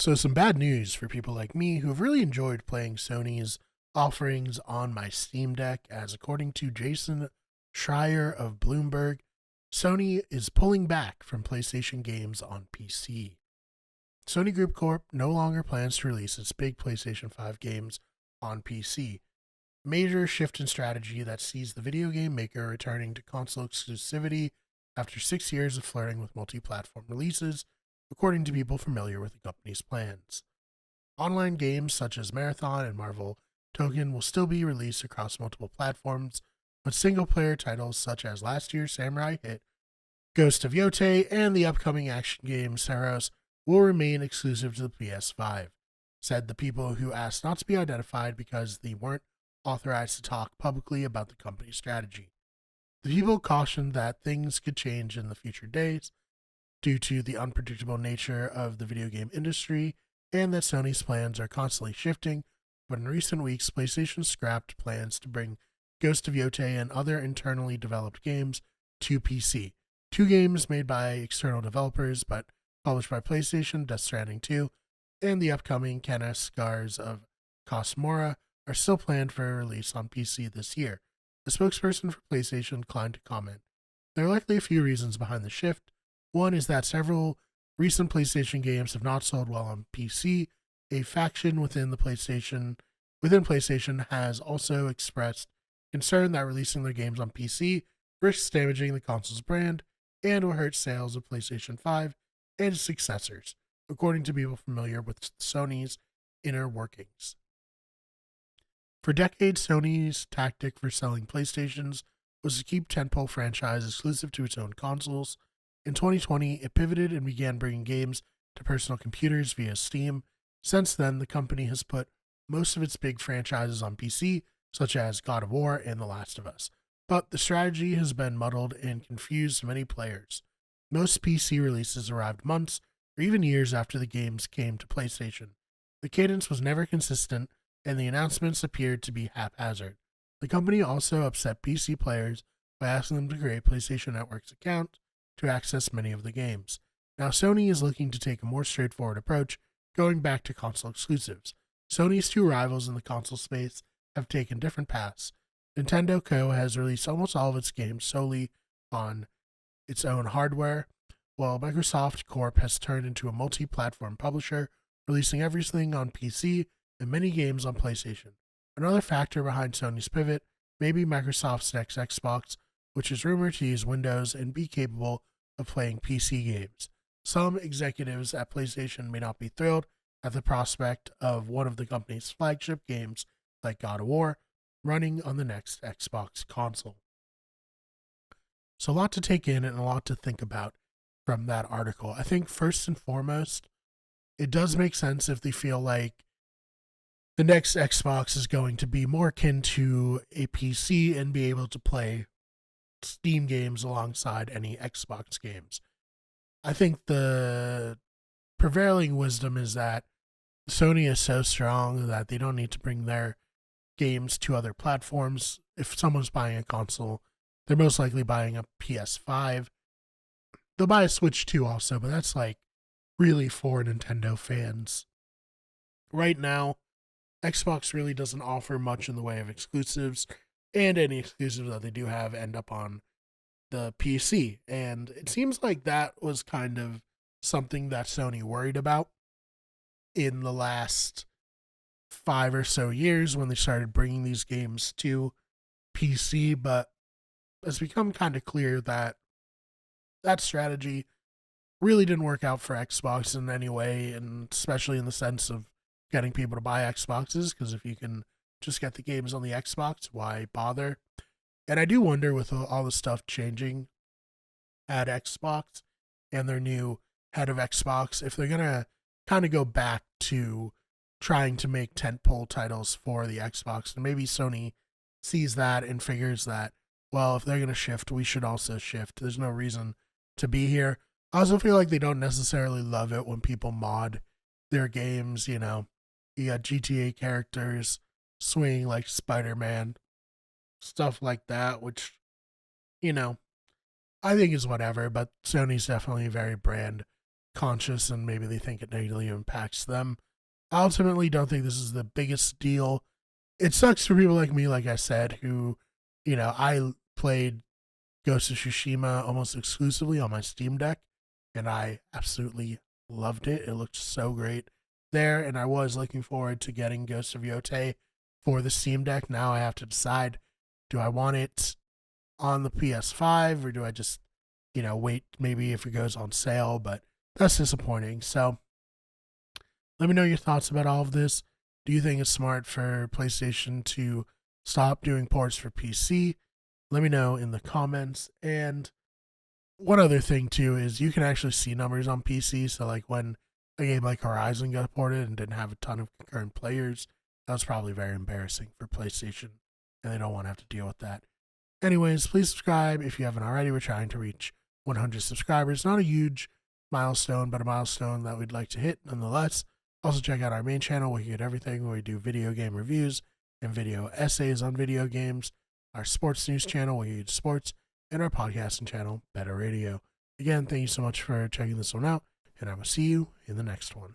So, some bad news for people like me who have really enjoyed playing Sony's offerings on my Steam Deck, as according to Jason Schreier of Bloomberg, Sony is pulling back from PlayStation games on PC. Sony Group Corp no longer plans to release its big PlayStation 5 games on PC. Major shift in strategy that sees the video game maker returning to console exclusivity after 6 years of flirting with multi platform releases, according to people familiar with the company's plans. Online games such as Marathon and Marvel Token will still be released across multiple platforms, but single player titles such as last year's Samurai hit Ghost of Yotei and the upcoming action game Seros will remain exclusive to the PS5, said the people who asked not to be identified because they weren't authorized to talk publicly about the company's strategy. The people cautioned that things could change in the future days due to the unpredictable nature of the video game industry and that Sony's plans are constantly shifting, but in recent weeks, PlayStation scrapped plans to bring Ghost of Yotei and other internally developed games to PC. Two games made by external developers but published by PlayStation, Death Stranding 2, and the upcoming Kena Scars of Cosmora, are still planned for release on PC this year. A spokesperson for PlayStation declined to comment. There are likely a few reasons behind the shift. One is that several recent PlayStation games have not sold well on PC. A faction within PlayStation has also expressed concern that releasing their games on PC risks damaging the console's brand and will hurt sales of PlayStation 5 and its successors, according to people familiar with Sony's inner workings. For decades, Sony's tactic for selling PlayStations was to keep tentpole franchises exclusive to its own consoles. In 2020, it pivoted and began bringing games to personal computers via Steam. Since then, the company has put most of its big franchises on PC, such as God of War and The Last of Us. But the strategy has been muddled and confused many players. Most PC releases arrived months or even years after the games came to PlayStation. The cadence was never consistent, and the announcements appeared to be haphazard. The company also upset PC players by asking them to create PlayStation Network's account to access many of the games. Now, Sony is looking to take a more straightforward approach, going back to console exclusives. Sony's two rivals in the console space have taken different paths. Nintendo Co. has released almost all of its games solely on its own hardware, while Microsoft Corp has turned into a multi-platform publisher, releasing everything on PC and many games on PlayStation. Another factor behind Sony's pivot may be Microsoft's next Xbox, which is rumored to use Windows and be capable of playing PC games. Some executives at PlayStation may not be thrilled at the prospect of one of the company's flagship games, like God of War, running on the next Xbox console. So, a lot to take in and a lot to think about from that article. I think first and foremost, it does make sense if they feel like the next Xbox is going to be more akin to a PC and be able to play Steam games alongside any Xbox games. I think the prevailing wisdom is that Sony is so strong that they don't need to bring their games to other platforms. If someone's buying a console, they're most likely buying a PS5. They'll buy a Switch too also, but that's like really for Nintendo fans. Right now, Xbox really doesn't offer much in the way of exclusives, and any exclusives that they do have end up on the PC. And it seems like that was kind of something that Sony worried about in the last 5 or so years when they started bringing these games to PC, but it's become kind of clear that that strategy really didn't work out for Xbox in any way, and especially in the sense of getting people to buy Xboxes, because if you can just get the games on the Xbox, why bother? And I do wonder, with all the stuff changing at Xbox and their new head of Xbox, if they're going to kind of go back to trying to make tentpole titles for the Xbox. And maybe Sony sees that and figures that, well, if they're going to shift, we should also shift. There's no reason to be here. I also feel like they don't necessarily love it when people mod their games. You know, you got GTA characters swinging like Spider-Man, stuff like that, which, you know, I think is whatever, but Sony's definitely very brand conscious and maybe they think it negatively impacts them. I ultimately don't think this is the biggest deal. It sucks for people like me, like I said, who, I played Ghost of Tsushima almost exclusively on my Steam Deck, and I absolutely loved it. It looked so great there, and I was looking forward to getting Ghost of Yotei for the Steam Deck. Now I have to decide, do I want it on the PS5 or do I just, wait maybe if it goes on sale, but that's disappointing. So let me know your thoughts about all of this. Do you think it's smart for PlayStation to stop doing ports for PC? Let me know in the comments. And one other thing too is you can actually see numbers on PC. So like when a game like Horizon got ported and didn't have a ton of concurrent players, that was probably very embarrassing for PlayStation, and they don't want to have to deal with that. Anyways, please subscribe if you haven't already. We're trying to reach 100 subscribers. Not a huge milestone, but a milestone that we'd like to hit nonetheless. Also, check out our main channel where you get everything, where we do video game reviews and video essays on video games, our sports news channel where you get sports, and our podcasting channel, Better Radio. Again, thank you so much for checking this one out, and I will see you in the next one.